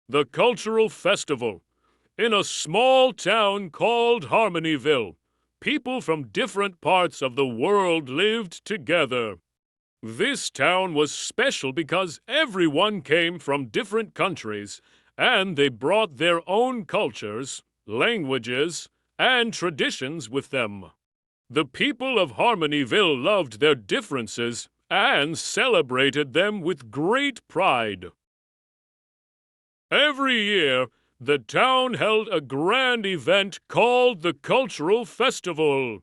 The cultural festival. In a small town called Harmonyville, people from different parts of the world lived together. This town was special because everyone came from different countries and they brought their own cultures, languages, and traditions with them. The people of Harmonyville loved their differences and celebrated them with great pride. Every year, the town held a grand event called the Cultural Festival.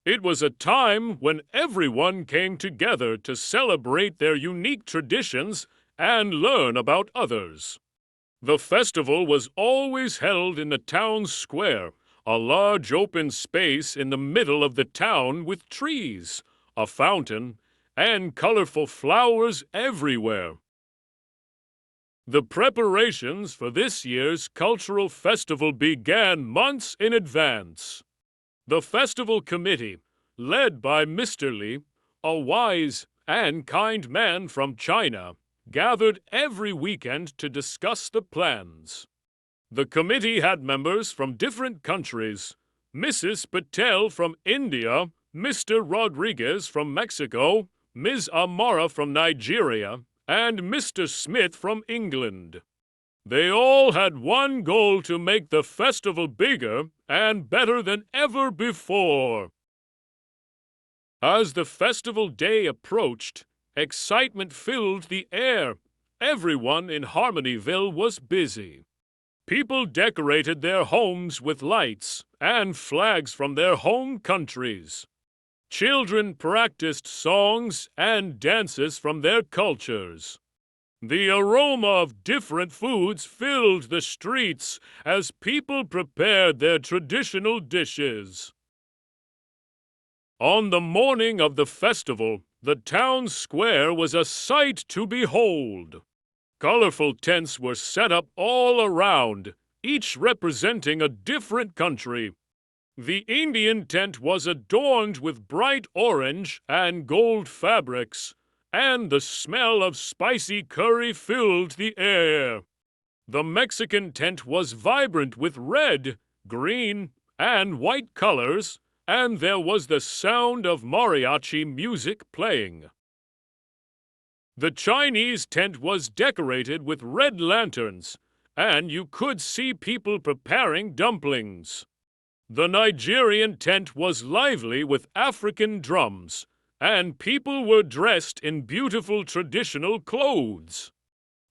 It was a time when everyone came together to celebrate their unique traditions and learn about others. The festival was always held in the town square, a large open space in the middle of the town with trees, a fountain, and colorful flowers everywhere. The preparations for this year's cultural festival began months in advance. The festival committee, led by Mr. Li, a wise and kind man from China, gathered every weekend to discuss the plans. The committee had members from different countries: Mrs. Patel from India, Mr. Rodriguez from Mexico, Ms. Amara from Nigeria, and Mr. Smith from England. They all had one goal: to make the festival bigger and better than ever before. As the festival day approached, excitement filled the air. Everyone in Harmonyville was busy. People decorated their homes with lights and flags from their home countries. Children practiced songs and dances from their cultures. The aroma of different foods filled the streets as people prepared their traditional dishes. On the morning of the festival, the town square was a sight to behold. Colorful tents were set up all around, each representing a different country. The Indian tent was adorned with bright orange and gold fabrics, and the smell of spicy curry filled the air. The Mexican tent was vibrant with red, green, and white colors, and there was the sound of mariachi music playing. The Chinese tent was decorated with red lanterns, and you could see people preparing dumplings. The Nigerian tent was lively with African drums, and people were dressed in beautiful traditional clothes.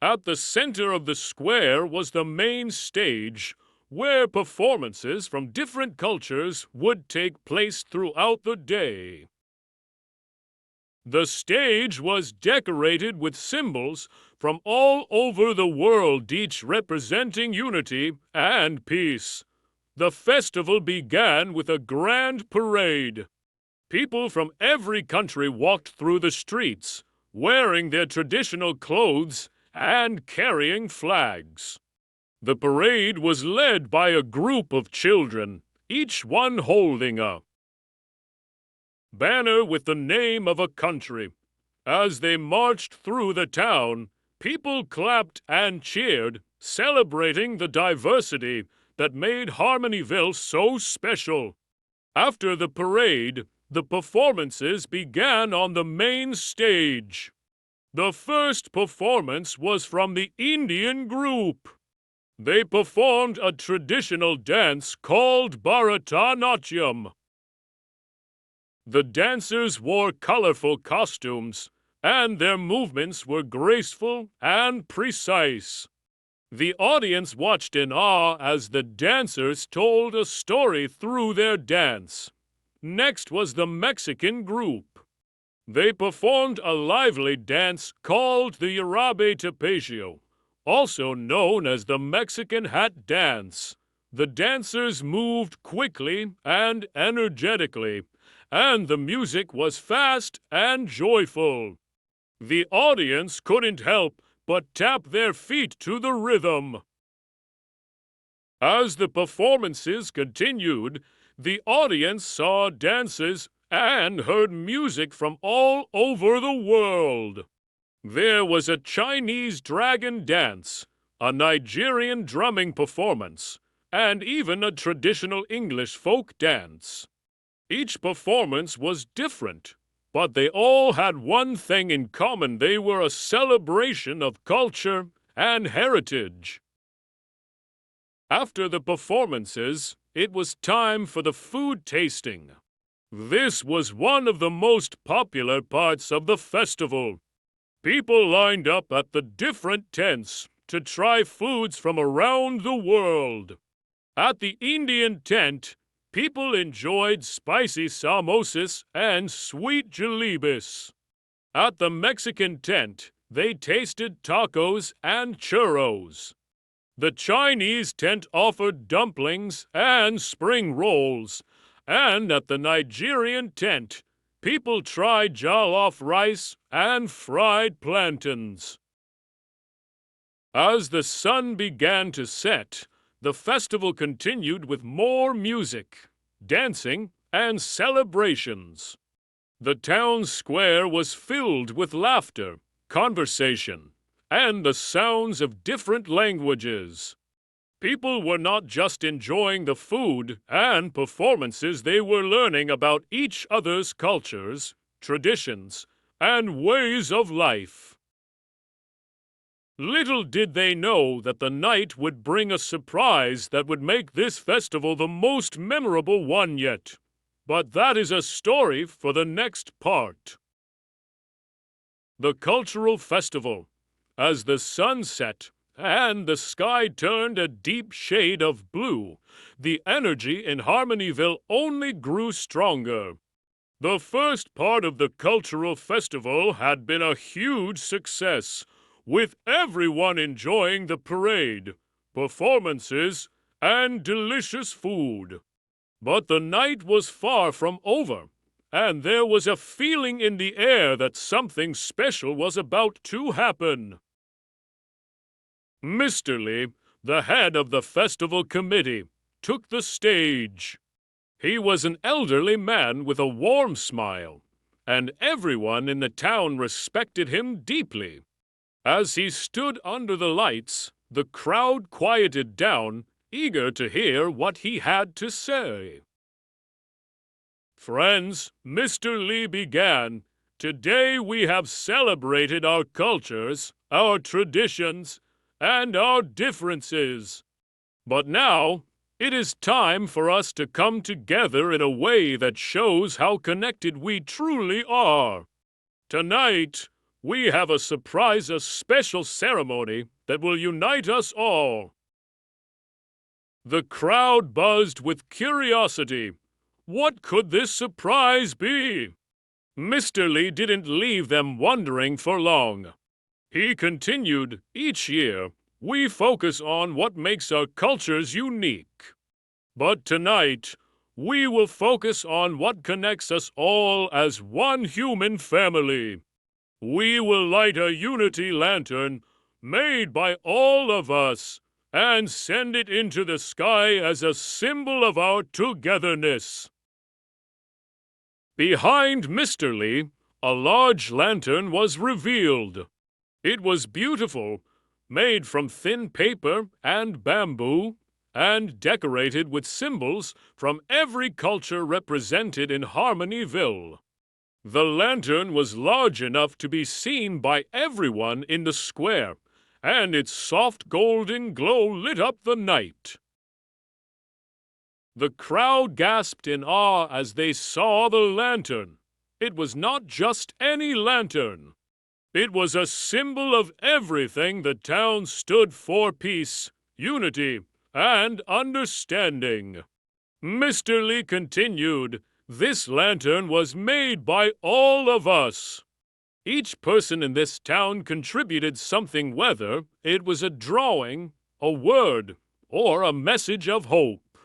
At the center of the square was the main stage, where performances from different cultures would take place throughout the day. The stage was decorated with symbols from all over the world, each representing unity and peace. The festival began with a grand parade. People from every country walked through the streets, wearing their traditional clothes and carrying flags. The parade was led by a group of children, each one holding a banner with the name of a country. As they marched through the town, people clapped and cheered, celebrating the diversity that made Harmonyville so special. After the parade, the performances began on the main stage. The first performance was from the Indian group. They performed a traditional dance called Bharatanatyam. The dancers wore colorful costumes, and their movements were graceful and precise. The audience watched in awe as the dancers told a story through their dance. Next was the Mexican group. They performed a lively dance called the Yarabe Tapatio, also known as the Mexican Hat Dance. The dancers moved quickly and energetically, and the music was fast and joyful. The audience couldn't help but tap their feet to the rhythm. As the performances continued, the audience saw dances and heard music from all over the world. There was a Chinese dragon dance, a Nigerian drumming performance, and even a traditional English folk dance. Each performance was different, but they all had one thing in common: they were a celebration of culture and heritage. After the performances, it was time for the food tasting. This was one of the most popular parts of the festival. People lined up at the different tents to try foods from around the world. At the Indian tent, people enjoyed spicy samosas and sweet jalebis. At the Mexican tent, they tasted tacos and churros. The Chinese tent offered dumplings and spring rolls. And at the Nigerian tent, people tried jollof rice and fried plantains. As the sun began to set, the festival continued with more music, dancing, and celebrations. The town square was filled with laughter, conversation, and the sounds of different languages. People were not just enjoying the food and performances, they were learning about each other's cultures, traditions, and ways of life. Little did they know that the night would bring a surprise that would make this festival the most memorable one yet. But that is a story for the next part. The Cultural Festival. As the sun set and the sky turned a deep shade of blue, the energy in Harmonyville only grew stronger. The first part of the Cultural Festival had been a huge success, with everyone enjoying the parade, performances, and delicious food. But the night was far from over, and there was a feeling in the air that something special was about to happen. Mr. Lee, the head of the festival committee, took the stage. He was an elderly man with a warm smile, and everyone in the town respected him deeply. As he stood under the lights, the crowd quieted down, eager to hear what he had to say. Friends, Mr. Lee began. Today we have celebrated our cultures, our traditions, and our differences. But now, it is time for us to come together in a way that shows how connected we truly are. Tonight, we have a surprise, a special ceremony that will unite us all. The crowd buzzed with curiosity. What could this surprise be? Mr. Lee didn't leave them wondering for long. He continued, each year, we focus on what makes our cultures unique. But tonight, we will focus on what connects us all as one human family. We will light a unity lantern made by all of us and send it into the sky as a symbol of our togetherness. Behind Mr. Lee, a large lantern was revealed. It was beautiful, made from thin paper and bamboo, and decorated with symbols from every culture represented in Harmonyville. The lantern was large enough to be seen by everyone in the square, and its soft golden glow lit up the night. The crowd gasped in awe as they saw the lantern. It was not just any lantern. It was a symbol of everything the town stood for: peace, unity, and understanding. Mr. Lee continued, this lantern was made by all of us. Each person in this town contributed something, whether it was a drawing, a word, or a message of hope.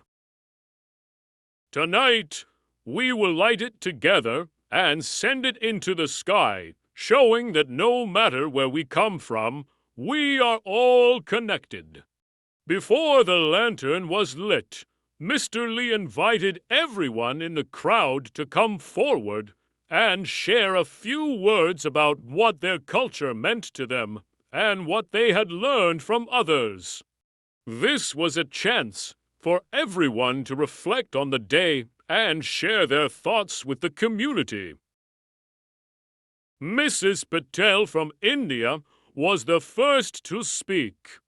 Tonight, we will light it together and send it into the sky, showing that no matter where we come from, we are all connected. Before the lantern was lit, Mr. Lee invited everyone in the crowd to come forward and share a few words about what their culture meant to them and what they had learned from others. This was a chance for everyone to reflect on the day and share their thoughts with the community. Mrs. Patel from India was the first to speak.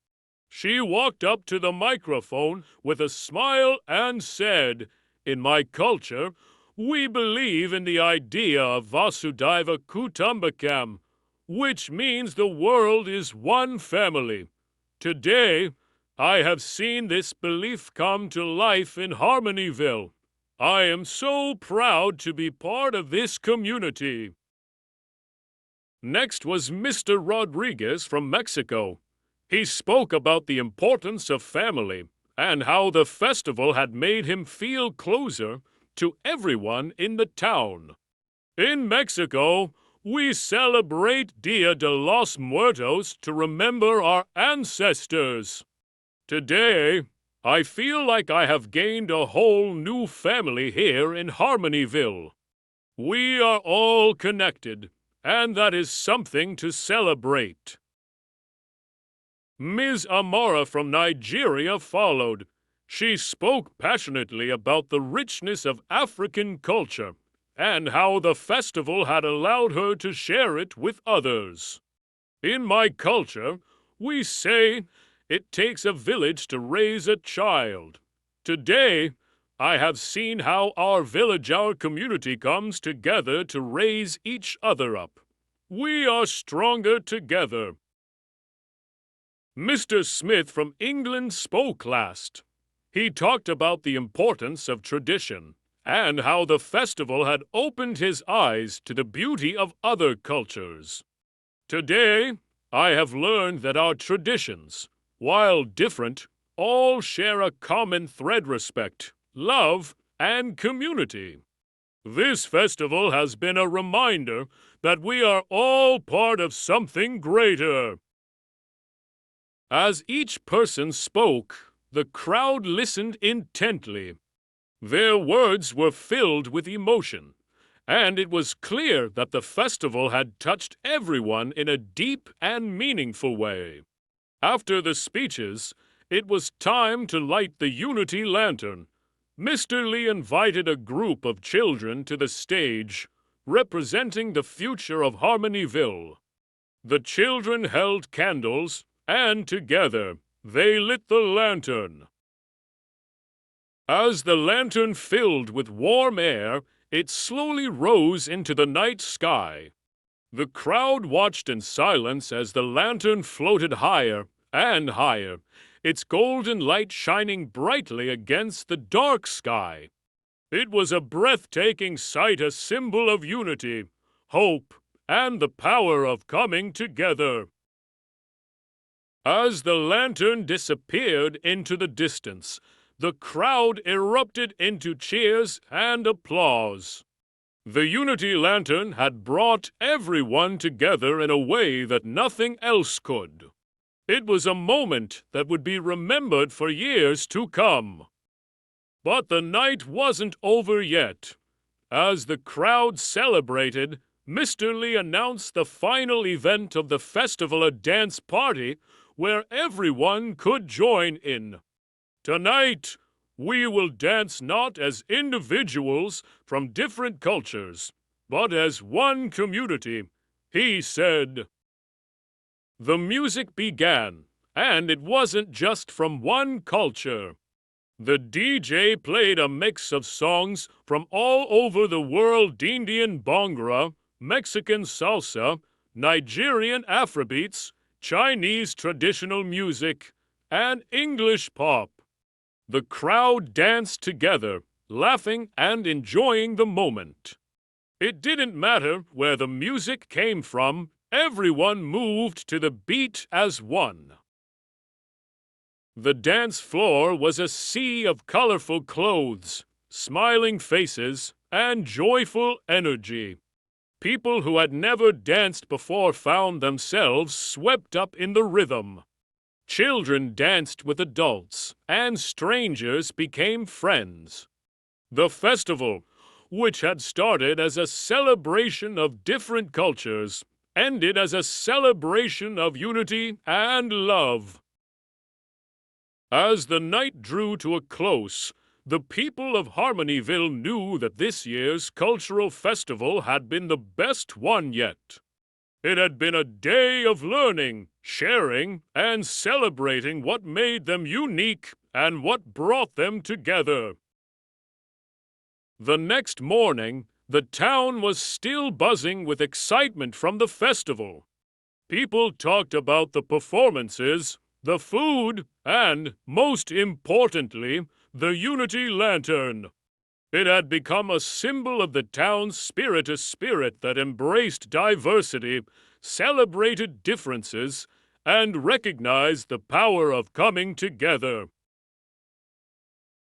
She walked up to the microphone with a smile and said, "In my culture, we believe in the idea of Vasudhaiva Kutumbakam, which means the world is one family. Today, I have seen this belief come to life in Harmonyville. I am so proud to be part of this community." Next was Mr. Rodriguez from Mexico. He spoke about the importance of family and how the festival had made him feel closer to everyone in the town. In Mexico, we celebrate Dia de los Muertos to remember our ancestors. Today, I feel like I have gained a whole new family here in Harmonyville. We are all connected, and that is something to celebrate. Ms. Amara from Nigeria followed. She spoke passionately about the richness of African culture and how the festival had allowed her to share it with others. In my culture, we say it takes a village to raise a child. Today, I have seen how our village, our community comes together to raise each other up. We are stronger together. Mr. Smith from England spoke last. He talked about the importance of tradition and how the festival had opened his eyes to the beauty of other cultures. Today, I have learned that our traditions, while different, all share a common thread: respect, love, and community. This festival has been a reminder that we are all part of something greater. As each person spoke, the crowd listened intently. Their words were filled with emotion, and it was clear that the festival had touched everyone in a deep and meaningful way. After the speeches, it was time to light the Unity Lantern. Mr. Lee invited a group of children to the stage, representing the future of Harmonyville. The children held candles, and together they lit the lantern. As the lantern filled with warm air, it slowly rose into the night sky. The crowd watched in silence as the lantern floated higher and higher, its golden light shining brightly against the dark sky. It was a breathtaking sight, a symbol of unity, hope, and the power of coming together. As the lantern disappeared into the distance, the crowd erupted into cheers and applause. The Unity Lantern had brought everyone together in a way that nothing else could. It was a moment that would be remembered for years to come. But the night wasn't over yet. As the crowd celebrated, Mr. Lee announced the final event of the festival, a dance party where everyone could join in. Tonight, we will dance not as individuals from different cultures, but as one community, he said. The music began, and it wasn't just from one culture. The DJ played a mix of songs from all over the world: Indian Bhangra, Mexican salsa, Nigerian Afrobeats, Chinese traditional music, and English pop. The crowd danced together, laughing and enjoying the moment. It didn't matter where the music came from, everyone moved to the beat as one. The dance floor was a sea of colorful clothes, smiling faces, and joyful energy. People who had never danced before found themselves swept up in the rhythm. Children danced with adults, and strangers became friends. The festival, which had started as a celebration of different cultures, ended as a celebration of unity and love. As the night drew to a close, the people of Harmonyville knew that this year's cultural festival had been the best one yet. It had been a day of learning, sharing, and celebrating what made them unique and what brought them together. The next morning, the town was still buzzing with excitement from the festival. People talked about the performances, the food, and, most importantly, the Unity Lantern. It had become a symbol of the town's spirit, a spirit that embraced diversity, celebrated differences, and recognized the power of coming together.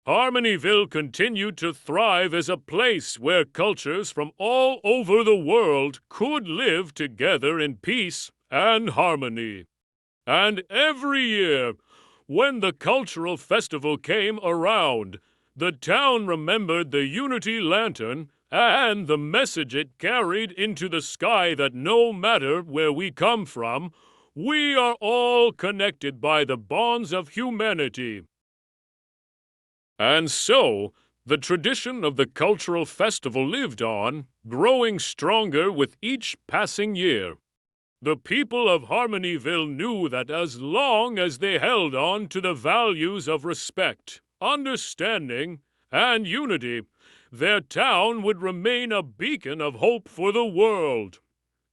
Harmonyville continued to thrive as a place where cultures from all over the world could live together in peace and harmony. And every year, when the cultural festival came around, the town remembered the Unity Lantern and the message it carried into the sky that no matter where we come from, we are all connected by the bonds of humanity. And so, the tradition of the cultural festival lived on, growing stronger with each passing year. The people of Harmonyville knew that as long as they held on to the values of respect, understanding, and unity, their town would remain a beacon of hope for the world.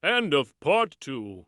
End of Part 2.